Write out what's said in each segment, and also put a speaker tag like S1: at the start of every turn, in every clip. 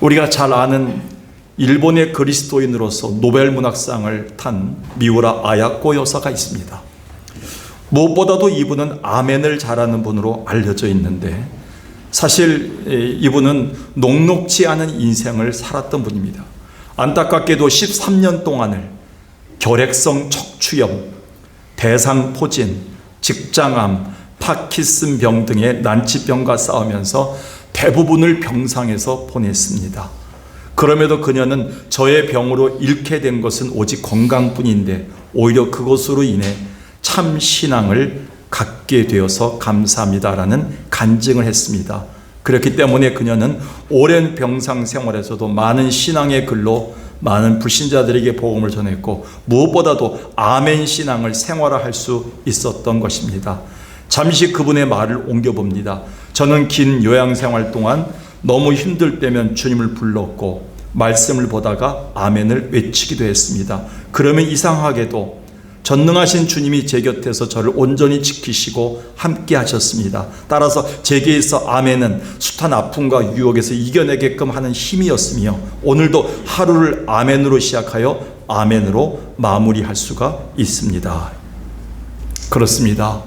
S1: 우리가 잘 아는 일본의 그리스도인으로서 노벨 문학상을 탄 미우라 아야코 여사가 있습니다. 무엇보다도 이분은 아멘을 잘하는 분으로 알려져 있는데, 사실 이분은 녹록지 않은 인생을 살았던 분입니다. 안타깝게도 13년 동안을 결핵성 척추염, 대상포진, 직장암, 파킨슨병 등의 난치병과 싸우면서 대부분을 병상에서 보냈습니다. 그럼에도 그녀는 저의 병으로 잃게 된 것은 오직 건강뿐인데 오히려 그것으로 인해 참 신앙을 갖게 되어서 감사합니다라는 간증을 했습니다. 그렇기 때문에 그녀는 오랜 병상 생활에서도 많은 신앙의 글로 많은 불신자들에게 복음을 전했고, 무엇보다도 아멘 신앙을 생활화할 수 있었던 것입니다. 잠시 그분의 말을 옮겨봅니다. 저는 긴 요양생활 동안 너무 힘들 때면 주님을 불렀고 말씀을 보다가 아멘을 외치기도 했습니다. 그러면 이상하게도 전능하신 주님이 제 곁에서 저를 온전히 지키시고 함께 하셨습니다. 따라서 제게 있어 아멘은 숱한 아픔과 유혹에서 이겨내게끔 하는 힘이었으며, 오늘도 하루를 아멘으로 시작하여 아멘으로 마무리할 수가 있습니다. 그렇습니다.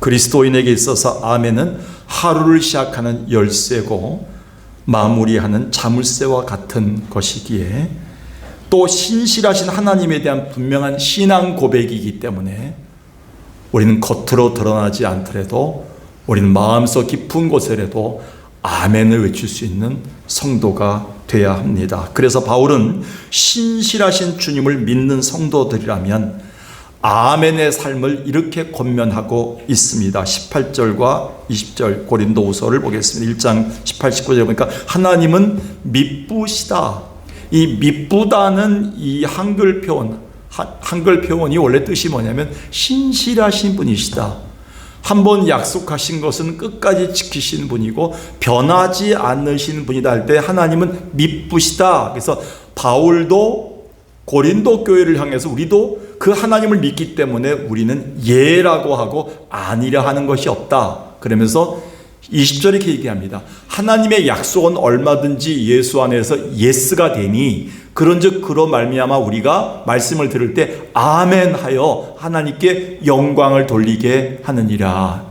S1: 그리스도인에게 있어서 아멘은 하루를 시작하는 열쇠고 마무리하는 자물쇠와 같은 것이기에, 또 신실하신 하나님에 대한 분명한 신앙 고백이기 때문에 우리는 겉으로 드러나지 않더라도 우리는 마음속 깊은 곳에라도 아멘을 외칠 수 있는 성도가 되어야 합니다. 그래서 바울은 신실하신 주님을 믿는 성도들이라면 아멘의 삶을 이렇게 권면하고 있습니다. 18절과 20절 고린도후서를 보겠습니다. 1장 18, 19절에 보니까 하나님은 미쁘시다. 이 미쁘다는 이 한글 표현이 원래 뜻이 뭐냐면 신실하신 분이시다. 한번 약속하신 것은 끝까지 지키신 분이고 변하지 않으신 분이다 할 때 하나님은 미쁘시다. 그래서 바울도 고린도 교회를 향해서 우리도 그 하나님을 믿기 때문에 우리는 예라고 하고 아니라 하는 것이 없다. 그러면서 20절에 이렇게 얘기합니다. 하나님의 약속은 얼마든지 예수 안에서 예스가 되니 그런즉 그로 말미암아 우리가 말씀을 들을 때 아멘 하여 하나님께 영광을 돌리게 하느니라.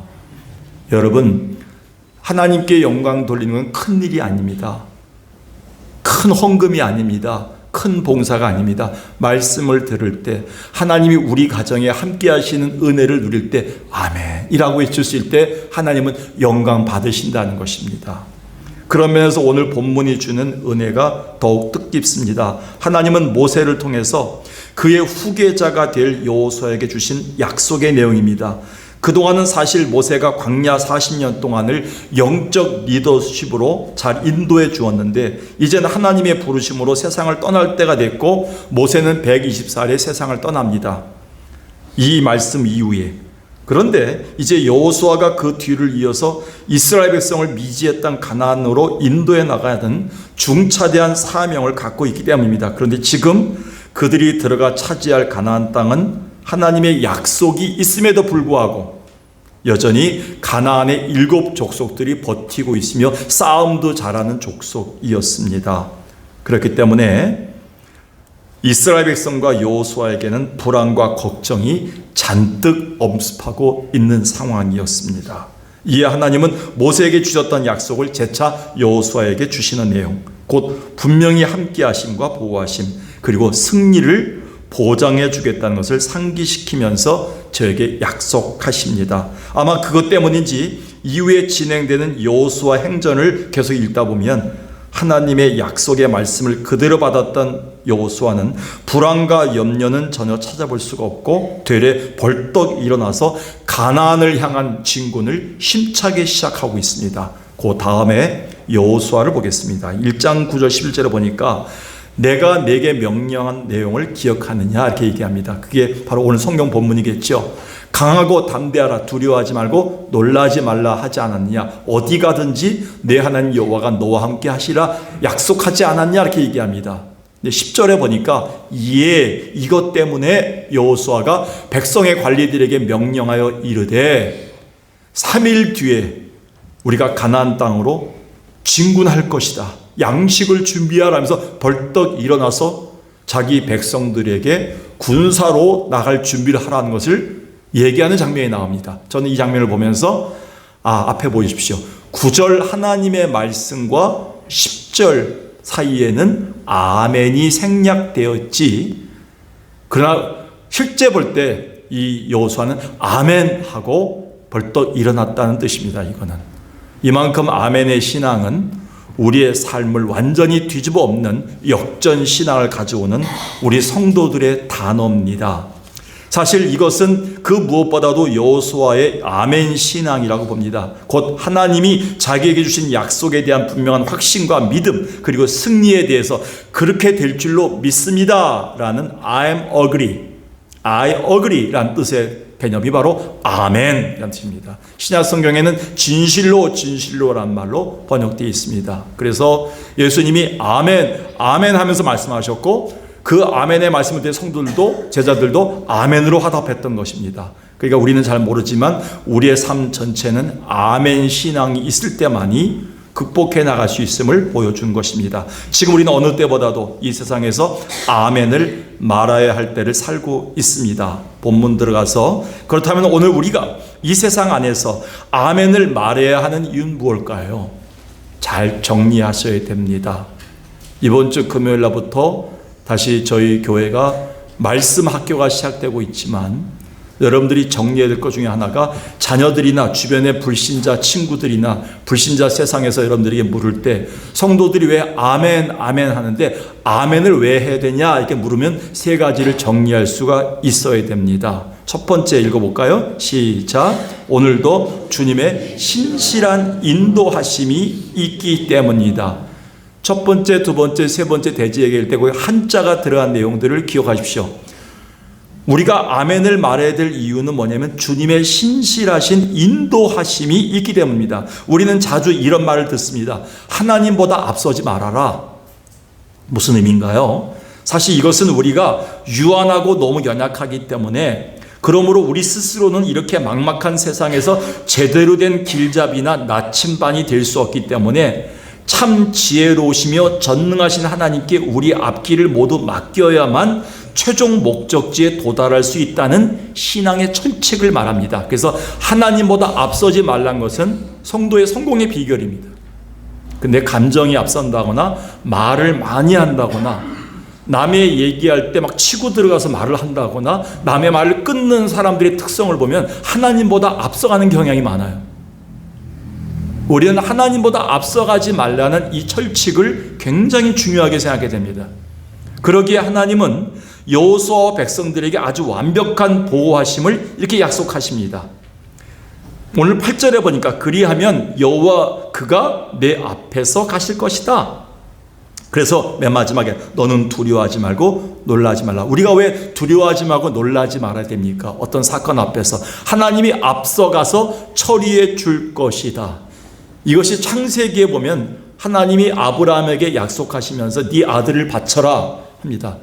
S1: 여러분, 하나님께 영광 돌리는 건 큰 일이 아닙니다. 큰 헌금이 아닙니다. 큰 봉사가 아닙니다. 말씀을 들을 때 하나님이 우리 가정에 함께 하시는 은혜를 누릴 때 아멘이라고 외칠 수 있을 때 하나님은 영광 받으신다는 것입니다. 그런 면에서 오늘 본문이 주는 은혜가 더욱 뜻깊습니다. 하나님은 모세를 통해서 그의 후계자가 될 여호수아에게 주신 약속의 내용입니다. 그동안은 사실 모세가 광야 40년 동안을 영적 리더십으로 잘 인도해 주었는데, 이제는 하나님의 부르심으로 세상을 떠날 때가 됐고 모세는 120살에 세상을 떠납니다. 이 말씀 이후에. 그런데 이제 여호수아가 그 뒤를 이어서 이스라엘 백성을 미지의 땅 가나안으로 인도해 나가야 하는 중차대한 사명을 갖고 있기 때문입니다. 그런데 지금 그들이 들어가 차지할 가나안 땅은 하나님의 약속이 있음에도 불구하고 여전히 가나안의 7 족속들이 버티고 있으며 싸움도 잘하는 족속이었습니다. 그렇기 때문에 이스라엘 백성과 여호수아에게는 불안과 걱정이 잔뜩 엄습하고 있는 상황이었습니다. 이에 하나님은 모세에게 주셨던 약속을 재차 여호수아에게 주시는 내용, 곧 분명히 함께 하심과 보호하심, 그리고 승리를 보장해 주겠다는 것을 상기시키면서 저에게 약속하십니다. 아마 그것 때문인지 이후에 진행되는 여호수아 행전을 계속 읽다 보면 하나님의 약속의 말씀을 그대로 받았던 여호수아는 불안과 염려는 전혀 찾아볼 수가 없고 되레 벌떡 일어나서 가나안을 향한 진군을 힘차게 시작하고 있습니다. 그 다음에 여호수아를 보겠습니다. 1장 9절 11절에 보니까 내가 내게 명령한 내용을 기억하느냐 이렇게 얘기합니다. 그게 바로 오늘 성경 본문이겠죠. 강하고 담대하라, 두려워하지 말고 놀라지 말라 하지 않았느냐. 어디 가든지 내 하나님 여호와가 너와 함께 하시라 약속하지 않았냐 이렇게 얘기합니다. 근데 10절에 보니까 이것 때문에 여호수아가 백성의 관리들에게 명령하여 이르되 3일 뒤에 우리가 가나안 땅으로 진군할 것이다. 양식을 준비하라면서 벌떡 일어나서 자기 백성들에게 군사로 나갈 준비를 하라는 것을 얘기하는 장면이 나옵니다. 저는 이 장면을 보면서 앞에 보십시오. 9절 하나님의 말씀과 10절 사이에는 아멘이 생략되었지, 그러나 실제 볼 때 이 여호수아는 아멘 하고 벌떡 일어났다는 뜻입니다. 이거는 이만큼 아멘의 신앙은 우리의 삶을 완전히 뒤집어 엎는 역전 신앙을 가져오는 우리 성도들의 단어입니다. 사실 이것은 그 무엇보다도 여호수아의 아멘 신앙이라고 봅니다. 곧 하나님이 자기에게 주신 약속에 대한 분명한 확신과 믿음, 그리고 승리에 대해서 그렇게 될 줄로 믿습니다 라는 I agree 라는 뜻의 개념이 바로 아멘이라는 뜻입니다. 신약 성경에는 진실로라는 말로 번역되어 있습니다. 그래서 예수님이 아멘 하면서 말씀하셨고, 그 아멘의 말씀을 듣는 성도들도, 제자들도 아멘으로 화답했던 것입니다. 그러니까 우리는 잘 모르지만 우리의 삶 전체는 아멘 신앙이 있을 때만이 극복해 나갈 수 있음을 보여준 것입니다. 지금 우리는 어느 때보다도 이 세상에서 아멘을 말아야 할 때를 살고 있습니다. 본문 들어가서, 그렇다면 오늘 우리가 이 세상 안에서 아멘을 말해야 하는 이유는 무엇일까요? 잘 정리하셔야 됩니다. 이번 주 금요일 날부터 다시 저희 교회가 말씀 학교가 시작되고 있지만, 여러분들이 정리해야 될 것 중에 하나가 자녀들이나 주변의 불신자 친구들이나 불신자 세상에서 여러분들에게 물을 때 성도들이 왜 아멘 하는데 아멘을 왜 해야 되냐 이렇게 물으면 세 가지를 정리할 수가 있어야 됩니다. 첫 번째 읽어볼까요? 시작. 오늘도 주님의 신실한 인도하심이 있기 때문이다. 첫 번째, 두 번째, 세 번째 대지 얘기할 때 그 한자가 들어간 내용들을 기억하십시오. 우리가 아멘을 말해야 될 이유는 뭐냐면 주님의 신실하신 인도하심이 있기 때문입니다. 우리는 자주 이런 말을 듣습니다. 하나님보다 앞서지 말아라. 무슨 의미인가요? 사실 이것은 우리가 유한하고 너무 연약하기 때문에, 그러므로 우리 스스로는 이렇게 막막한 세상에서 제대로 된 길잡이나 나침반이 될 수 없기 때문에 참 지혜로우시며 전능하신 하나님께 우리 앞길을 모두 맡겨야만 최종 목적지에 도달할 수 있다는 신앙의 철칙을 말합니다. 그래서 하나님보다 앞서지 말란 것은 성도의 성공의 비결입니다. 근데 감정이 앞선다거나 말을 많이 한다거나 남의 얘기할 때 막 치고 들어가서 말을 한다거나 남의 말을 끊는 사람들의 특성을 보면 하나님보다 앞서가는 경향이 많아요. 우리는 하나님보다 앞서가지 말라는 이 철칙을 굉장히 중요하게 생각하게 됩니다. 그러기에 하나님은 여호수아와 백성들에게 아주 완벽한 보호하심을 이렇게 약속하십니다. 오늘 8절에 보니까 그리하면 여호와 그가 내 앞에서 가실 것이다. 그래서 맨 마지막에 너는 두려워하지 말고 놀라지 말라. 우리가 왜 두려워하지 말고 놀라지 말아야 됩니까? 어떤 사건 앞에서 하나님이 앞서가서 처리해 줄 것이다. 이것이 창세기에 보면 하나님이 아브라함에게 약속하시면서 네 아들을 바쳐라 합니다.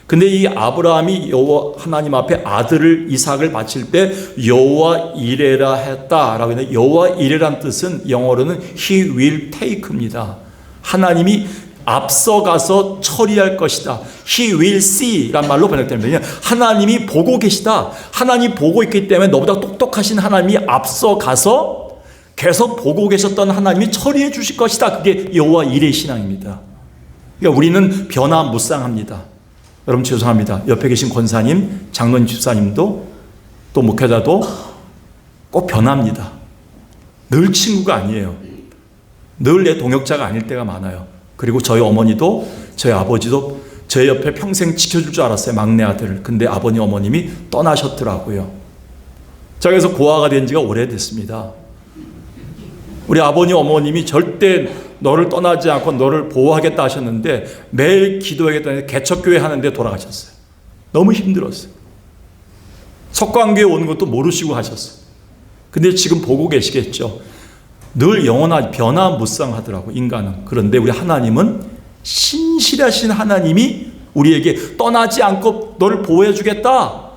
S1: 근데 이 아브라함이 여호와 하나님 앞에 아들을 이삭을 바칠 때 여호와 이레라 했다라고 했는데, 여호와 이레란 뜻은 영어로는 He will take입니다. 하나님이 앞서가서 처리할 것이다. He will see란 말로 번역됩니다. 하나님이 보고 계시다. 하나님이 보고 있기 때문에 너보다 똑똑하신 하나님이 앞서가서 계속 보고 계셨던 하나님이 처리해 주실 것이다. 그게 여호와 이레 신앙입니다. 그러니까 우리는 변화무쌍합니다. 여러분 죄송합니다. 옆에 계신 권사님, 장로님, 집사님도 또 목회자도 꼭 변합니다. 늘 친구가 아니에요. 늘 내 동역자가 아닐 때가 많아요. 그리고 저희 어머니도 저희 아버지도 제 옆에 평생 지켜줄 줄 알았어요. 막내 아들. 근데 아버님 어머님이 떠나셨더라고요. 자, 그래서 고아가 된 지가 오래됐습니다. 우리 아버님 어머님이 절대 너를 떠나지 않고 너를 보호하겠다 하셨는데 매일 기도하겠다는 개척교회 하는데 돌아가셨어요. 너무 힘들었어요. 석광교회 오는 것도 모르시고 하셨어요. 근데 지금 보고 계시겠죠. 늘 영원한 변화무쌍하더라고 인간은. 그런데 우리 하나님은 신실하신 하나님이 우리에게 떠나지 않고 너를 보호해 주겠다,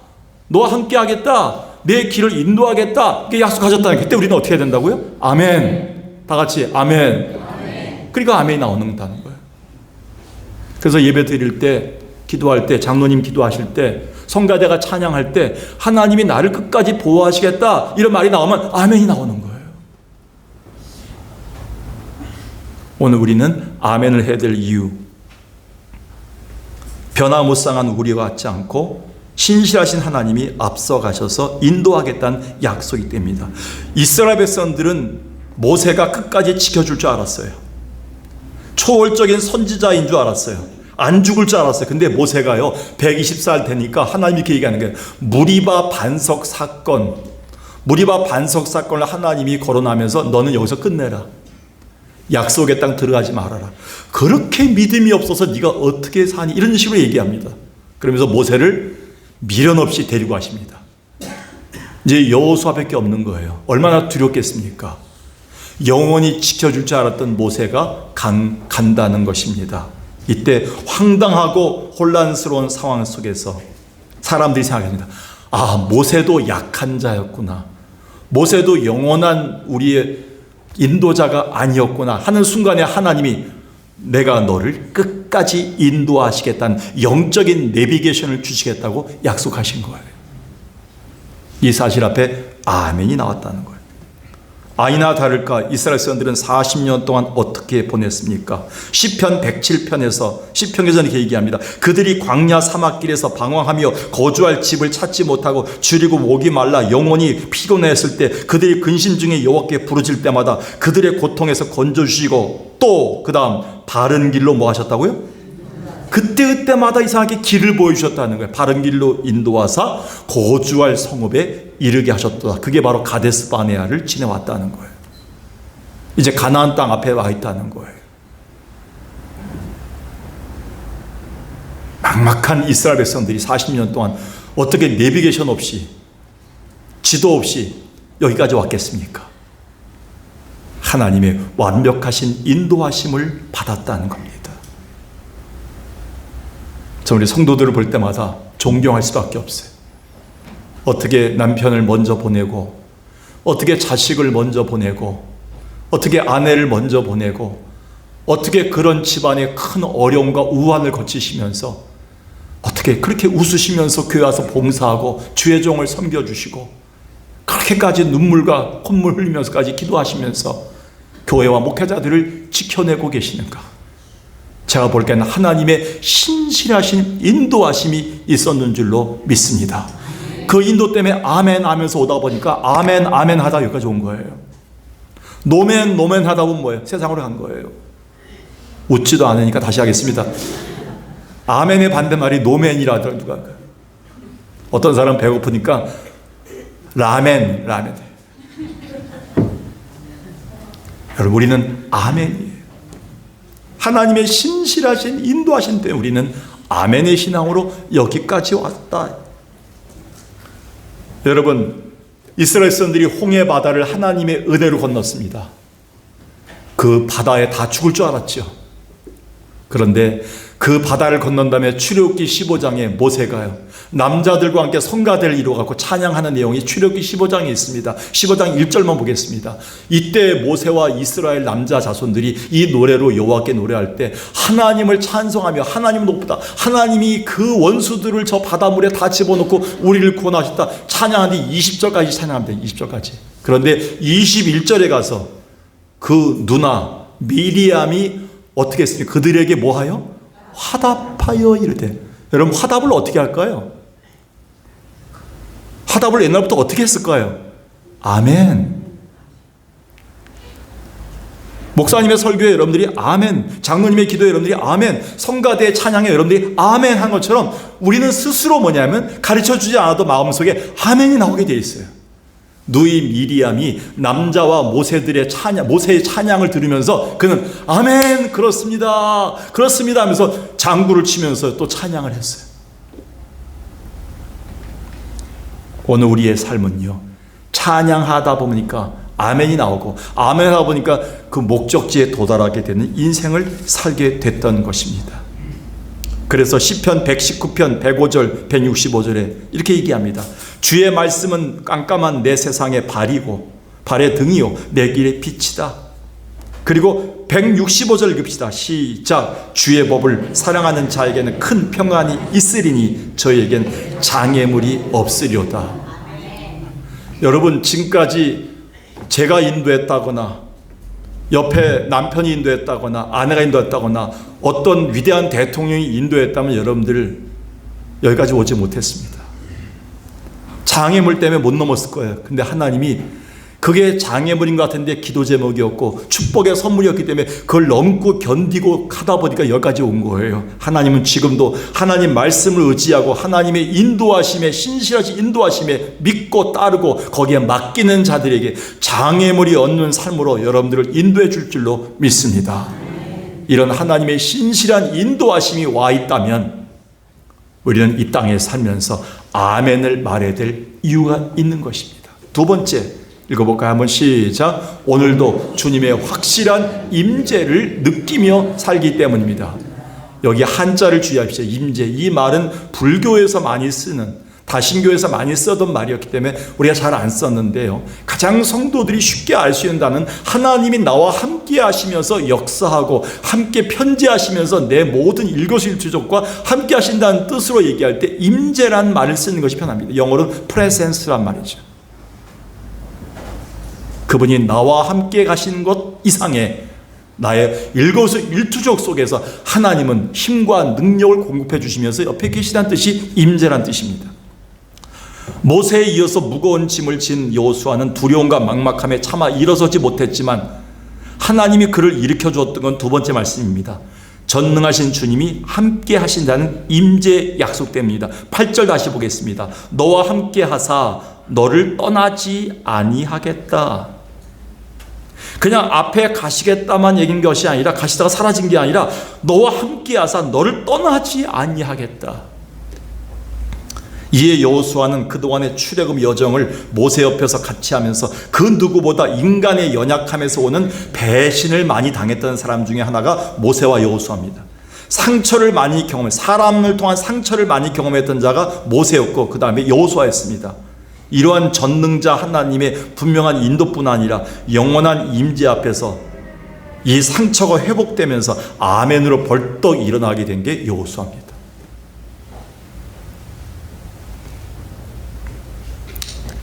S1: 너와 함께 하겠다, 내 길을 인도하겠다 이렇게 약속하셨다는, 그때 우리는 어떻게 해야 된다고요? 아멘. 다 같이 아멘. 그러니까 아멘이 나오는다는 거예요. 그래서 예배 드릴 때, 기도할 때, 장로님 기도하실 때, 성가대가 찬양할 때 하나님이 나를 끝까지 보호하시겠다 이런 말이 나오면 아멘이 나오는 거예요. 오늘 우리는 아멘을 해야 될 이유, 변화무쌍한 우리와 같지 않고 신실하신 하나님이 앞서가셔서 인도하겠다는 약속이 됩니다. 이스라엘 백성들은 모세가 끝까지 지켜줄 줄 알았어요. 초월적인 선지자인 줄 알았어요. 안 죽을 줄 알았어요. 근데 모세가요 120살 되니까 하나님이 이렇게 얘기하는 거예요. 무리바 반석 사건을 하나님이 거론하면서 너는 여기서 끝내라. 약속의 땅 들어가지 말아라. 그렇게 믿음이 없어서 네가 어떻게 사니? 이런 식으로 얘기합니다. 그러면서 모세를 미련 없이 데리고 가십니다. 이제 여호수아밖에 없는 거예요. 얼마나 두렵겠습니까? 영원히 지켜줄 줄 알았던 모세가 간다는 것입니다. 이때 황당하고 혼란스러운 상황 속에서 사람들이 생각합니다. 아, 모세도 약한 자였구나. 모세도 영원한 우리의 인도자가 아니었구나 하는 순간에 하나님이 내가 너를 끝까지 인도하시겠다는 영적인 내비게이션을 주시겠다고 약속하신 거예요. 이 사실 앞에 아멘이 나왔다는 거예요. 아니나 다를까 이스라엘 사람들은 40년 동안 어떻게 보냈습니까? 시편 107편에서 시편에서 이렇게 얘기합니다. 그들이 광야 사막길에서 방황하며 거주할 집을 찾지 못하고 줄이고 목이 말라 영혼이 피곤했을 때 그들이 근심 중에 여호와께 부르짖을 때마다 그들의 고통에서 건져주시고 또 그 다음 바른 길로 뭐 하셨다고요? 그때마다 이상하게 길을 보여주셨다는 거예요. 바른 길로 인도하사 거주할 성읍에 이르게 하셨다. 그게 바로 가데스 바네아를 지내왔다는 거예요. 이제 가나안 땅 앞에 와 있다는 거예요. 막막한 이스라엘 백성들이 40년 동안 어떻게 내비게이션 없이 지도 없이 여기까지 왔겠습니까? 하나님의 완벽하신 인도하심을 받았다는 겁니다. 저 우리 성도들을 볼 때마다 존경할 수밖에 없어요. 어떻게 남편을 먼저 보내고, 어떻게 자식을 먼저 보내고, 어떻게 아내를 먼저 보내고, 어떻게 그런 집안의 큰 어려움과 우환을 거치시면서 어떻게 그렇게 웃으시면서 교회 와서 봉사하고 주의 종을 섬겨주시고 그렇게까지 눈물과 콧물 흘리면서까지 기도하시면서 교회와 목회자들을 지켜내고 계시는가? 제가 볼 때는 하나님의 신실하신 인도하심이 있었는 줄로 믿습니다. 그 인도 때문에 아멘 하면서 오다 보니까 아멘 아멘 하다 여기까지 온 거예요. 노멘 노멘 하다 보면 뭐예요? 세상으로 간 거예요. 웃지도 않으니까 다시 하겠습니다. 아멘의 반대말이 노멘이라 하더라고요. 누가 어떤 사람 배고프니까 라멘. 여러분 우리는 아멘이에요. 하나님의 신실하신 인도하신 때문에 우리는 아멘의 신앙으로 여기까지 왔다. 여러분 이스라엘 사람들이 홍해 바다를 하나님의 은혜로 건넜습니다. 그 바다에 다 죽을 줄 알았죠. 그런데 그 바다를 건넌 다음에 출애굽기 15장에 모세가요 남자들과 함께 성가대를 이루어갖고 찬양하는 내용이 출애굽기 15장에 있습니다. 15장 1절만 보겠습니다. 이때 모세와 이스라엘 남자 자손들이 이 노래로 여호와께 노래할 때 하나님을 찬송하며 하나님 높다, 하나님이 그 원수들을 저 바닷물에 다 집어넣고 우리를 구원하셨다 찬양하는데 20절까지 찬양합니다. 20절까지. 그런데 21절에 가서 그 누나 미리암이 어떻게 했습니까? 그들에게 뭐하여? 화답하여 이르되. 여러분 화답을 어떻게 할까요? 화답을 옛날부터 어떻게 했을까요? 아멘. 목사님의 설교에 여러분들이 아멘, 장로님의 기도에 여러분들이 아멘, 성가대의 찬양에 여러분들이 아멘 한 것처럼 우리는 스스로 뭐냐면 가르쳐주지 않아도 마음속에 아멘이 나오게 돼 있어요. 누이 미리암이 남자와 모세의 찬양을 들으면서 그는 아멘 그렇습니다 하면서 장구를 치면서 또 찬양을 했어요. 오늘 우리의 삶은요 찬양하다 보니까 아멘이 나오고 아멘 하다 보니까 그 목적지에 도달하게 되는 인생을 살게 됐던 것입니다. 그래서 시편 119편 105절 165절에 이렇게 얘기합니다. 주의 말씀은 깜깜한 내 세상의 발이고 발의 등이요 내 길의 빛이다. 그리고 165절 읽읍시다. 시작. 주의 법을 사랑하는 자에게는 큰 평안이 있으리니 저에겐 장애물이 없으리로다. 여러분, 지금까지 제가 인도했다거나 옆에 남편이 인도했다거나 아내가 인도했다거나 어떤 위대한 대통령이 인도했다면 여러분들 여기까지 오지 못했습니다. 장애물 때문에 못 넘었을 거예요. 근데 하나님이 그게 장애물인 것 같은데 기도 제목이었고 축복의 선물이었기 때문에 그걸 넘고 견디고 하다 보니까 여기까지 온 거예요. 하나님은 지금도 하나님 말씀을 의지하고 하나님의 인도하심에, 신실하신 인도하심에 믿고 따르고 거기에 맡기는 자들에게 장애물이 없는 삶으로 여러분들을 인도해 줄 줄로 믿습니다. 이런 하나님의 신실한 인도하심이 와 있다면 우리는 이 땅에 살면서 아멘을 말해야 될 이유가 있는 것입니다. 두 번째, 읽어볼까요? 한번 시작. 오늘도 주님의 확실한 임재를 느끼며 살기 때문입니다. 여기 한자를 주의하십시오. 임재. 이 말은 불교에서 많이 쓰는, 다신교에서 많이 쓰던 말이었기 때문에 우리가 잘 안 썼는데요. 가장 성도들이 쉽게 알 수 있는 단어는 하나님이 나와 함께 하시면서 역사하고 함께 편지하시면서 내 모든 일거수일투족과 함께 하신다는 뜻으로 얘기할 때 임재란 말을 쓰는 것이 편합니다. 영어로는 presence란 말이죠. 그분이 나와 함께 가시는 것 이상의 나의 일거수일투족 속에서 하나님은 힘과 능력을 공급해 주시면서 옆에 계시다는 뜻이 임재란 뜻입니다. 모세에 이어서 무거운 짐을 진 여호수아는 두려움과 막막함에 차마 일어서지 못했지만 하나님이 그를 일으켜 주었던 건 두 번째 말씀입니다. 전능하신 주님이 함께 하신다는 임재 약속 때문입니다. 8절 다시 보겠습니다. 너와 함께 하사 너를 떠나지 아니하겠다. 그냥 앞에 가시겠다만 얘기한 것이 아니라 가시다가 사라진 게 아니라 너와 함께 하사 너를 떠나지 아니하겠다. 이에 여호수아는 그동안의 출애굽 여정을 모세 옆에서 같이 하면서 그 누구보다 인간의 연약함에서 오는 배신을 많이 당했던 사람 중에 하나가 모세와 여호수아입니다. 상처를 많이 경험해, 사람을 통한 상처를 많이 경험했던 자가 모세였고 그 다음에 여호수아였습니다. 이러한 전능자 하나님의 분명한 인도뿐 아니라 영원한 임재 앞에서 이 상처가 회복되면서 아멘으로 벌떡 일어나게 된 게 여호수아입니다.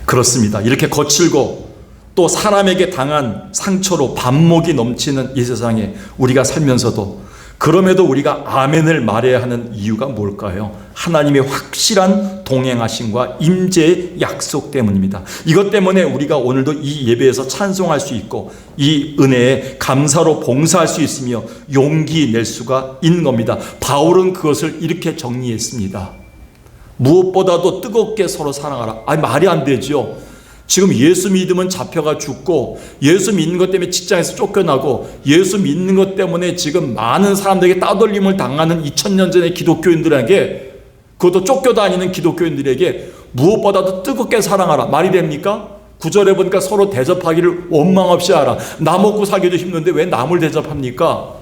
S1: 그렇습니다. 이렇게 거칠고 또 사람에게 당한 상처로 반목이 넘치는 이 세상에 우리가 살면서도 그럼에도 우리가 아멘을 말해야 하는 이유가 뭘까요? 하나님의 확실한 동행하심과 임재의 약속 때문입니다. 이것 때문에 우리가 오늘도 이 예배에서 찬송할 수 있고 이 은혜에 감사로 봉사할 수 있으며 용기 낼 수가 있는 겁니다. 바울은 그것을 이렇게 정리했습니다. 무엇보다도 뜨겁게 서로 사랑하라. 아니, 말이 안 되죠. 지금 예수 믿으면 잡혀가 죽고 예수 믿는 것 때문에 직장에서 쫓겨나고 예수 믿는 것 때문에 지금 많은 사람들에게 따돌림을 당하는 2000년 전의 기독교인들에게, 그것도 쫓겨다니는 기독교인들에게 무엇보다도 뜨겁게 사랑하라. 말이 됩니까? 9절에 보니까 서로 대접하기를 원망 없이 하라. 나 먹고 살기도 힘든데 왜 남을 대접합니까?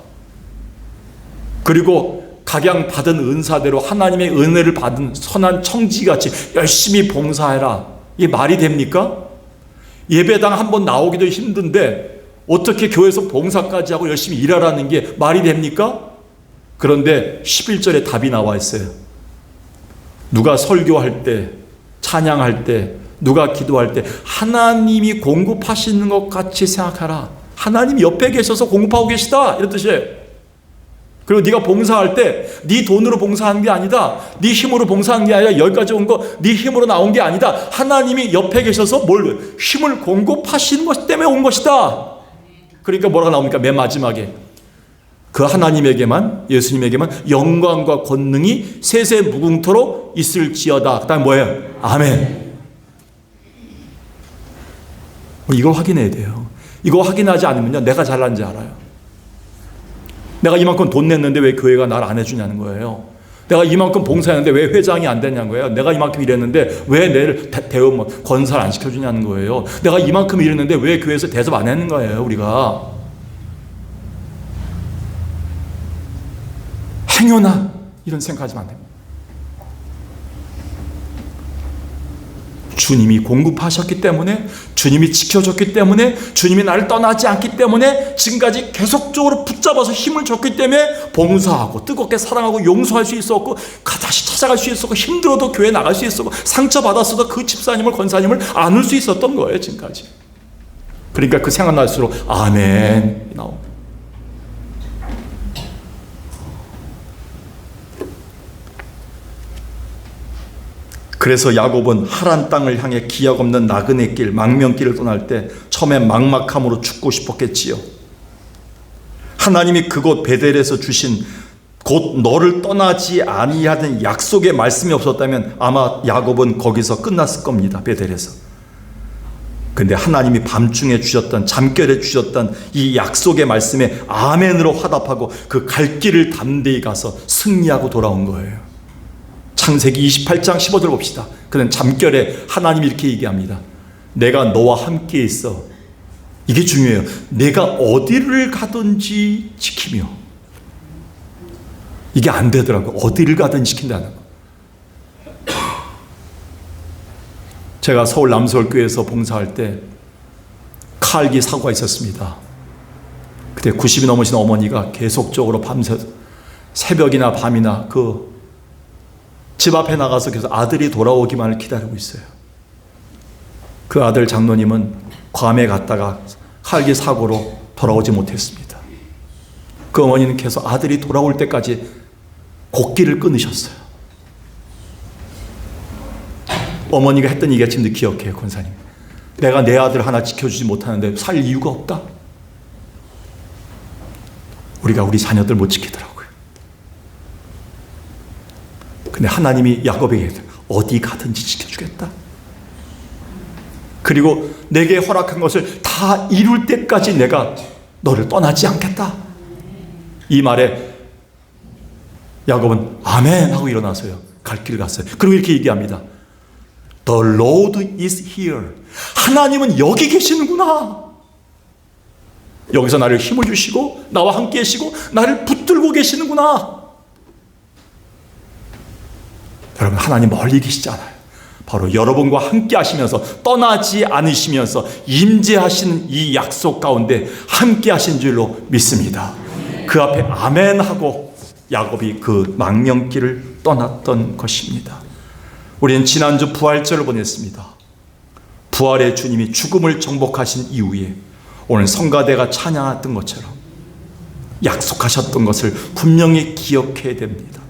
S1: 그리고 각양 받은 은사대로 하나님의 은혜를 받은 선한 청지같이 열심히 봉사해라. 이게 말이 됩니까? 예배당 한번 나오기도 힘든데 어떻게 교회에서 봉사까지 하고 열심히 일하라는 게 말이 됩니까? 그런데 11절에 답이 나와 있어요. 누가 설교할 때, 찬양할 때, 누가 기도할 때 하나님이 공급하시는 것 같이 생각하라. 하나님이 옆에 계셔서 공급하고 계시다, 이런 뜻이에요. 그리고 네가 봉사할 때 네 돈으로 봉사하는 게 아니다, 네 힘으로 봉사하는 게 아니라 여기까지 온 거 네 힘으로 나온 게 아니다. 하나님이 옆에 계셔서 뭘 힘을 공급하시는 것 때문에 온 것이다. 그러니까 뭐라고 나옵니까? 맨 마지막에 그 하나님에게만, 예수님에게만 영광과 권능이 세세 무궁토록 있을지어다. 그 다음에 뭐예요? 아멘. 이거 확인해야 돼요. 이거 확인하지 않으면요, 내가 잘난지 알아요. 내가 이만큼 돈 냈는데 왜 교회가 날 안 해주냐는 거예요. 내가 이만큼 봉사했는데 왜 회장이 안 되냐는 거예요. 내가 이만큼 일했는데 왜 내를 대원 건설 안 시켜주냐는 거예요. 내가 이만큼 일했는데 왜 교회에서 대접 안 했는 거예요. 우리가 행여나 이런 생각하지만 안 됩니다. 주님이 공급하셨기 때문에 주님이 지켜줬기 때문에, 주님이 나를 떠나지 않기 때문에, 지금까지 계속적으로 붙잡아서 힘을 줬기 때문에 봉사하고 뜨겁게 사랑하고 용서할 수 있었고, 다시 찾아갈 수 있었고, 힘들어도 교회 나갈 수 있었고, 상처받았어도 그 집사님을 권사님을 안을 수 있었던 거예요 지금까지. 그러니까 그 생각날수록 아멘 나옵니다. 그래서 야곱은 하란 땅을 향해 기약 없는 나그네 길, 망명길을 떠날 때 처음에 막막함으로 죽고 싶었겠지요. 하나님이 그곳 베델에서 주신 곧 너를 떠나지 아니하는 약속의 말씀이 없었다면 아마 야곱은 거기서 끝났을 겁니다. 베델에서. 근데 하나님이 밤중에 주셨던, 잠결에 주셨던 이 약속의 말씀에 아멘으로 화답하고 그 갈 길을 담대히 가서 승리하고 돌아온 거예요. 창세기 28장 15절 봅시다. 그는 잠결에 하나님이 이렇게 얘기합니다. 내가 너와 함께 있어. 이게 중요해요. 내가 어디를 가든지 지키며. 이게 안 되더라고요. 어디를 가든 지킨다는 거. 제가 서울 남서울교회에서 봉사할 때 칼기 사고가 있었습니다. 그때 90이 넘으신 어머니가 계속적으로 밤새 새벽이나 밤이나 그 집 앞에 나가서 계속 아들이 돌아오기만을 기다리고 있어요. 그 아들 장로님은 괌에 갔다가 칼기 사고로 돌아오지 못했습니다. 그 어머니는 계속 아들이 돌아올 때까지 곡기를 끊으셨어요. 어머니가 했던 얘기가 지금도 기억해요. 권사님, 내가 내 아들 하나 지켜주지 못하는데 살 이유가 없다. 우리가 우리 자녀들 못 지키더라고요. 근데 하나님이 야곱에게 어디 가든지 지켜주겠다. 그리고 내게 허락한 것을 다 이룰 때까지 내가 너를 떠나지 않겠다. 이 말에 야곱은 아멘 하고 일어나서요. 갈 길을 갔어요. 그리고 이렇게 얘기합니다. The Lord is here. 하나님은 여기 계시는구나. 여기서 나를 힘을 주시고 나와 함께 계시고 나를 붙들고 계시는구나. 여러분, 하나님 멀리 계시지 않아요. 바로 여러분과 함께 하시면서 떠나지 않으시면서 임재하신 이 약속 가운데 함께 하신 줄로 믿습니다. 그 앞에 아멘 하고 야곱이 그 망명길을 떠났던 것입니다. 우리는 지난주 부활절을 보냈습니다. 부활의 주님이 죽음을 정복하신 이후에 오늘 성가대가 찬양했던 것처럼 약속하셨던 것을 분명히 기억해야 됩니다.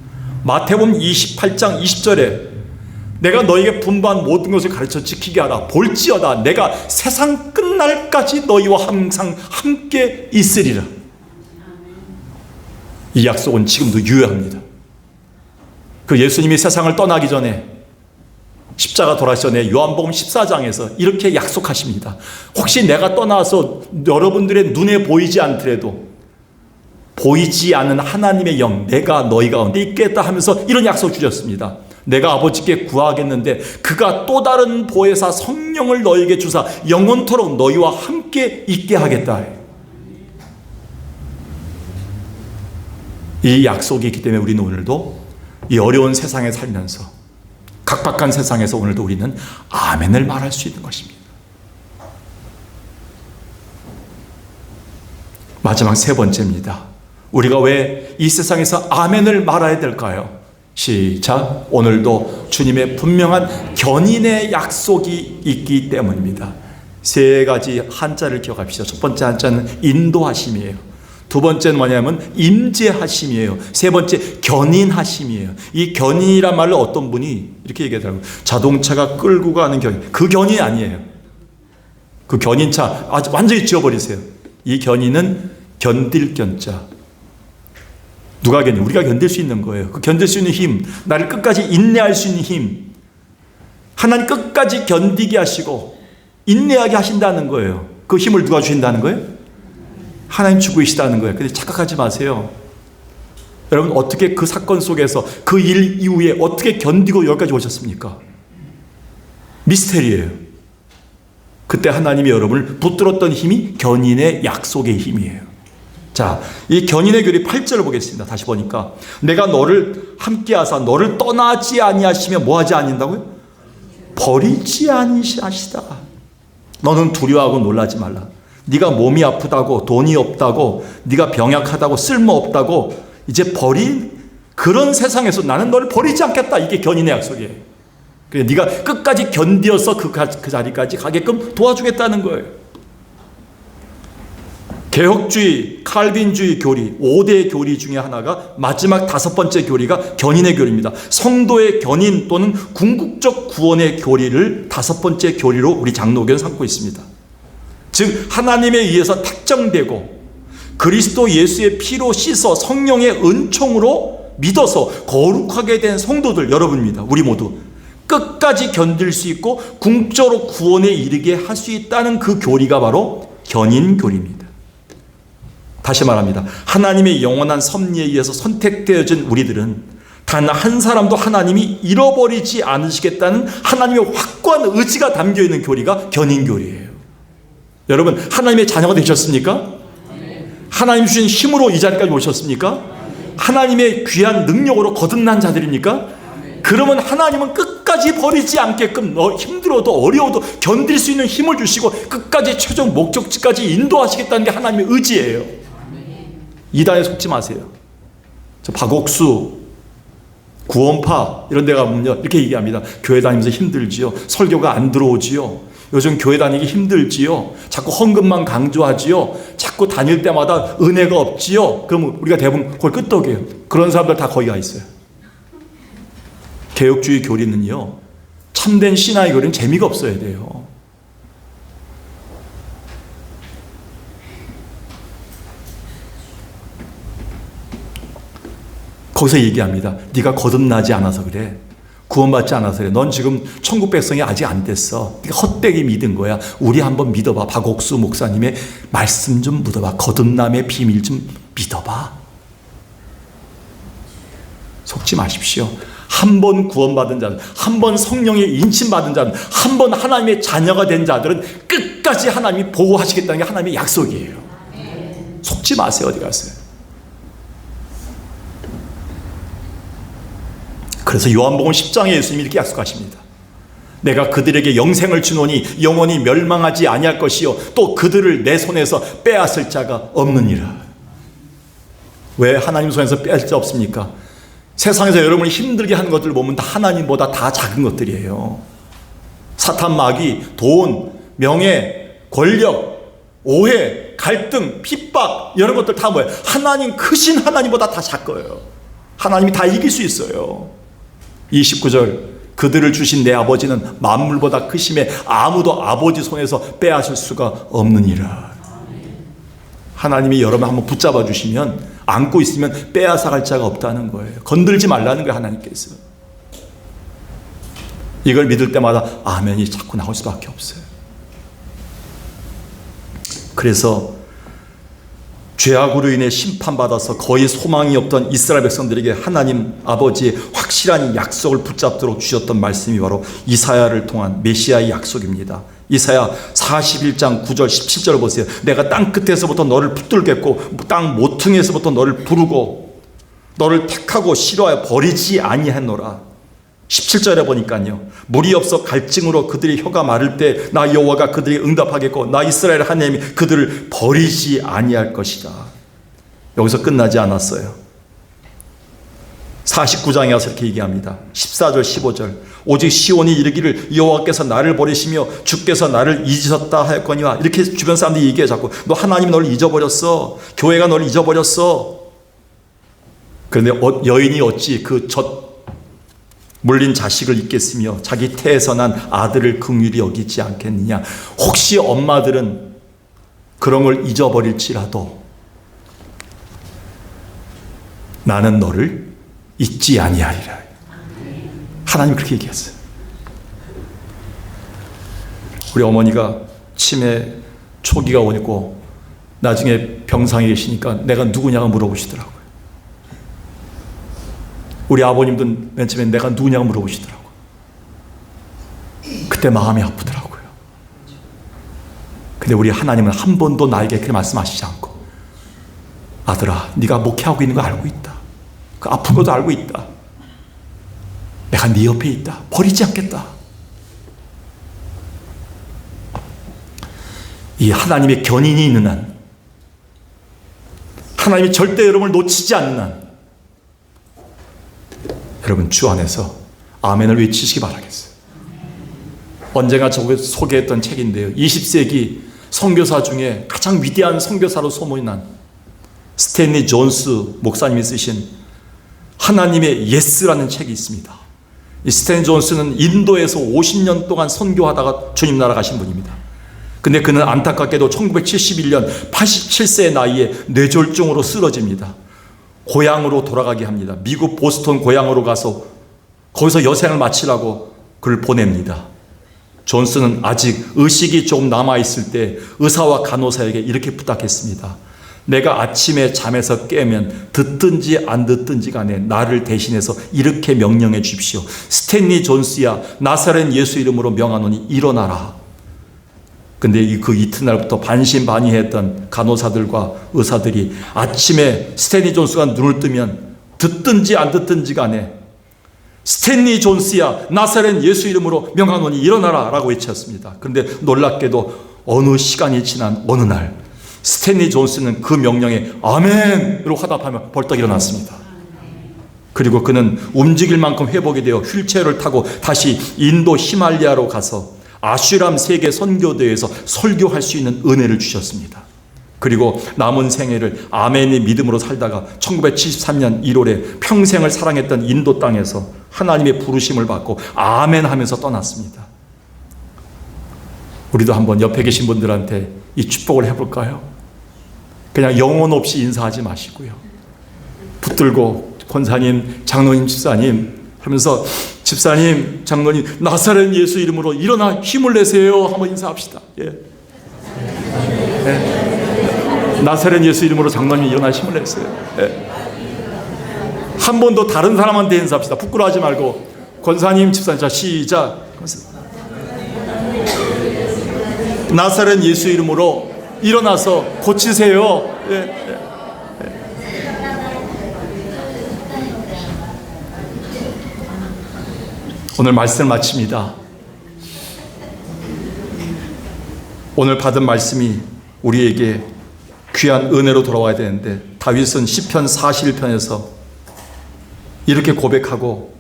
S1: 마태복음 28장 20절에 내가 너에게 분부한 모든 것을 가르쳐 지키게 하라. 볼지어다 내가 세상 끝날까지 너희와 항상 함께 있으리라. 이 약속은 지금도 유효합니다. 그 예수님이 세상을 떠나기 전에 십자가 돌아가시기 전에 요한복음 14장에서 이렇게 약속하십니다. 혹시 내가 떠나서 여러분들의 눈에 보이지 않더라도 보이지 않는 하나님의 영, 내가 너희 가운데 있겠다 하면서 이런 약속 주셨습니다. 내가 아버지께 구하겠는데 그가 또 다른 보혜사 성령을 너희에게 주사 영원토록 너희와 함께 있게 하겠다. 이 약속이 있기 때문에 우리는 오늘도 이 어려운 세상에 살면서 각박한 세상에서 오늘도 우리는 아멘을 말할 수 있는 것입니다. 마지막 세 번째입니다. 우리가 왜 이 세상에서 아멘을 말해야 될까요? 시작. 오늘도 주님의 분명한 견인의 약속이 있기 때문입니다. 세 가지 한자를 기억합시다. 첫 번째 한자는 인도하심이에요. 두 번째는 뭐냐면 임재하심이에요. 세 번째 견인하심이에요. 이 견인이란 말을 어떤 분이 이렇게 얘기하더라고요. 자동차가 끌고 가는 견인. 그 견인이 아니에요. 그 견인차 아주 완전히 지워버리세요. 이 견인은 견딜 견자. 누가 견뎌? 우리가 견딜 수 있는 거예요. 그 견딜 수 있는 힘, 나를 끝까지 인내할 수 있는 힘, 하나님 끝까지 견디게 하시고 인내하게 하신다는 거예요. 그 힘을 누가 주신다는 거예요? 하나님 주고 계시다는 거예요. 근데 착각하지 마세요. 여러분, 어떻게 그 사건 속에서 그 일 이후에 어떻게 견디고 여기까지 오셨습니까? 미스테리예요. 그때 하나님이 여러분을 붙들었던 힘이 견인의 약속의 힘이에요. 자, 이 견인의 교리 8절을 보겠습니다. 다시 보니까 내가 너를 함께하사 너를 떠나지 아니하시며 뭐하지 아니한다고요? 버리지 아니하시다. 너는 두려워하고 놀라지 말라. 네가 몸이 아프다고, 돈이 없다고, 네가 병약하다고, 쓸모없다고 이제 버린 그런 세상에서 나는 너를 버리지 않겠다. 이게 견인의 약속이에요. 그래, 네가 끝까지 견디어서 그 자리까지 가게끔 도와주겠다는 거예요. 개혁주의, 칼빈주의 교리, 5대 교리 중에 하나가 마지막 5번째 교리가 견인의 교리입니다. 성도의 견인 또는 궁극적 구원의 교리를 5번째 교리로 우리 장로교는 삼고 있습니다. 즉 하나님에 의해서 택정되고 그리스도 예수의 피로 씻어 성령의 은총으로 믿어서 거룩하게 된 성도들 여러분입니다. 우리 모두 끝까지 견딜 수 있고 궁극적으로 구원에 이르게 할 수 있다는 그 교리가 바로 견인 교리입니다. 다시 말합니다. 하나님의 영원한 섭리에 의해서 선택되어진 우리들은 단 한 사람도 하나님이 잃어버리지 않으시겠다는 하나님의 확고한 의지가 담겨있는 교리가 견인교리예요. 여러분 하나님의 자녀가 되셨습니까? 하나님 주신 힘으로 이 자리까지 오셨습니까? 하나님의 귀한 능력으로 거듭난 자들입니까? 그러면 하나님은 끝까지 버리지 않게끔 힘들어도 어려워도 견딜 수 있는 힘을 주시고 끝까지 최종 목적지까지 인도하시겠다는 게 하나님의 의지예요. 이단에 속지 마세요. 저 박옥수, 구원파 이런 데 가면요 이렇게 얘기합니다. 교회 다니면서 힘들지요. 설교가 안 들어오지요. 요즘 교회 다니기 힘들지요. 자꾸 헌금만 강조하지요. 자꾸 다닐 때마다 은혜가 없지요. 그럼 우리가 대부분 그걸 끄떡이에요. 그런 사람들 다 거기 가 있어요. 개혁주의 교리는요 참된 신화의 교리는 재미가 없어야 돼요. 거기서 얘기합니다. 네가 거듭나지 않아서 그래. 구원받지 않아서 그래. 넌 지금 천국 백성이 아직 안 됐어. 네가 헛되게 믿은 거야. 우리 한번 믿어봐. 박옥수 목사님의 말씀 좀 믿어봐. 거듭남의 비밀 좀 믿어봐. 속지 마십시오. 한 번 구원받은 자들, 한 번 성령의 인침받은 자들, 한 번 하나님의 자녀가 된 자들은 끝까지 하나님이 보호하시겠다는 게 하나님의 약속이에요. 속지 마세요. 어디 가세요. 그래서 요한복음 10장에 예수님이 이렇게 약속하십니다. 내가 그들에게 영생을 주노니 영원히 멸망하지 아니할 것이요 또 그들을 내 손에서 빼앗을 자가 없느니라. 왜 하나님 손에서 빼앗을 자 없습니까? 세상에서 여러분이 힘들게 하는 것들을 보면 다 하나님보다 다 작은 것들이에요. 사탄 마귀, 돈, 명예, 권력, 오해, 갈등, 핍박 이런 것들 다 뭐예요? 하나님 크신 하나님보다 다 작고요. 하나님이 다 이길 수 있어요. 29절 그들을 주신 내 아버지는 만물보다 크심에 아무도 아버지 손에서 빼앗을 수가 없느니라. 하나님이 여러분 한번 붙잡아 주시면 안고 있으면 빼앗아갈 자가 없다는 거예요. 건들지 말라는 거예요. 하나님께서. 이걸 믿을 때마다 아멘이 자꾸 나올 수밖에 없어요. 그래서 죄악으로 인해 심판받아서 거의 소망이 없던 이스라엘 백성들에게 하나님 아버지의 확실한 약속을 붙잡도록 주셨던 말씀이 바로 이사야를 통한 메시아의 약속입니다. 이사야 41장 9절 17절을 보세요. 내가 땅 끝에서부터 너를 붙들겠고 땅 모퉁이에서부터 너를 부르고 너를 택하고 싫어하여 버리지 아니하노라. 17절에 보니까요. 물이 없어 갈증으로 그들의 혀가 마를 때 나 여호와가 그들에게 응답하겠고 나 이스라엘 하나님이 그들을 버리지 아니할 것이다. 여기서 끝나지 않았어요. 49장에 와서 이렇게 얘기합니다. 14절 15절 오직 시온이 이르기를 여호와께서 나를 버리시며 주께서 나를 잊으셨다 하였거니와. 이렇게 주변 사람들이 얘기해. 자꾸 너 하나님 너를 잊어버렸어. 교회가 너를 잊어버렸어. 그런데 여인이 어찌 그 젖 물린 자식을 잊겠으며 자기 태에서 난 아들을 긍휼히 여기지 않겠느냐. 혹시 엄마들은 그런 걸 잊어버릴지라도 나는 너를 잊지 아니하리라. 하나님 그렇게 얘기했어요. 우리 어머니가 치매 초기가 오고 나중에 병상에 계시니까 내가 누구냐고 물어보시더라고요. 우리 아버님도 맨 처음에 내가 누구냐고 물어보시더라고요. 그때 마음이 아프더라고요. 근데 우리 하나님은 한 번도 나에게 그렇게 말씀하시지 않고 아들아 네가 목회하고 있는 거 알고 있다. 그 아픈 것도 알고 있다. 내가 네 옆에 있다. 버리지 않겠다. 이 하나님의 견인이 있는 한, 하나님이 절대 여러분을 놓치지 않는 한, 여러분 주 안에서 아멘을 외치시기 바라겠어요. 언젠가 저거 소개했던 책인데요, 20세기 선교사 중에 가장 위대한 선교사로 소문이 난 스탠리 존스 목사님이 쓰신 하나님의 예스라는 책이 있습니다. 이 스탠리 존스는 인도에서 50년 동안 선교하다가 주님 나라 가신 분입니다. 근데 그는 안타깝게도 1971년 87세의 나이에 뇌졸중으로 쓰러집니다. 고향으로 돌아가게 합니다. 미국 보스턴 고향으로 가서 거기서 여생을 마치라고 그를 보냅니다. 존스는 아직 의식이 조금 남아있을 때 의사와 간호사에게 이렇게 부탁했습니다. 내가 아침에 잠에서 깨면 듣든지 안 듣든지 간에 나를 대신해서 이렇게 명령해 주십시오. 스탠리 존스야, 나사렛 예수 이름으로 명하노니 일어나라. 근데 그 이튿날부터 반신반의했던 간호사들과 의사들이 아침에 스탠리 존스가 눈을 뜨면 듣든지 안 듣든지 간에 스탠리 존스야, 나사렛 예수 이름으로 명하노니 일어나라 라고 외쳤습니다. 그런데 놀랍게도 어느 시간이 지난 어느 날 스탠리 존스는 그 명령에 아멘으로 화답하며 벌떡 일어났습니다. 그리고 그는 움직일 만큼 회복이 되어 휠체어를 타고 다시 인도 히말리아로 가서 아슈람 세계 선교대회에서 설교할 수 있는 은혜를 주셨습니다. 그리고 남은 생애를 아멘의 믿음으로 살다가 1973년 1월에 평생을 사랑했던 인도 땅에서 하나님의 부르심을 받고 아멘 하면서 떠났습니다. 우리도 한번 옆에 계신 분들한테 이 축복을 해볼까요? 그냥 영혼 없이 인사하지 마시고요, 붙들고 권사님, 장로님, 집사님 하면서 집사님, 장로님, 나사렛 예수 이름으로 일어나 힘을 내세요 한번 인사합시다. 예. 예. 나사렛 예수 이름으로 장로님 일어나 힘을 내세요. 예. 한 번 더 다른 사람한테 인사합시다. 부끄러워하지 말고 권사님, 집사님, 자 시작. 나사렛 예수 이름으로 일어나서 고치세요. 예. 예. 오늘 말씀을 마칩니다. 오늘 받은 말씀이 우리에게 귀한 은혜로 돌아와야 되는데, 다윗은 시편 41편에서 이렇게 고백하고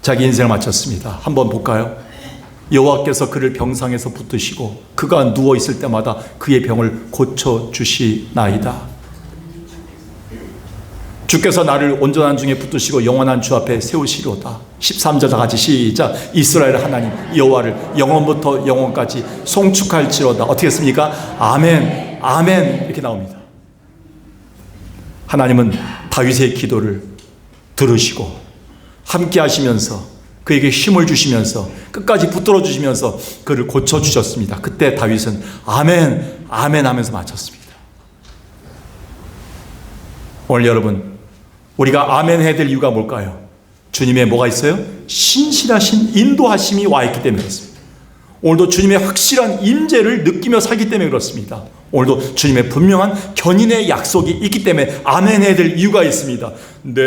S1: 자기 인생을 마쳤습니다. 한번 볼까요? 여호와께서 그를 병상에서 붙드시고 그가 누워 있을 때마다 그의 병을 고쳐 주시나이다. 주께서 나를 온전한 중에 붙드시고 영원한 주 앞에 세우시리로다. 13절 다 같이 시작. 이스라엘 하나님 여호와를 영원부터 영원까지 송축할지로다. 어떻게 했습니까? 아멘, 아멘 이렇게 나옵니다. 하나님은 다윗의 기도를 들으시고 함께 하시면서 그에게 힘을 주시면서 끝까지 붙들어 주시면서 그를 고쳐주셨습니다. 그때 다윗은 아멘, 아멘 하면서 마쳤습니다. 오늘 여러분, 우리가 아멘 해야 될 이유가 뭘까요? 주님의 뭐가 있어요? 신실하신 인도하심이 와 있기 때문에 그렇습니다. 오늘도 주님의 확실한 임재를 느끼며 살기 때문에 그렇습니다. 오늘도 주님의 분명한 견인의 약속이 있기 때문에 아멘 해야 될 이유가 있습니다. 네.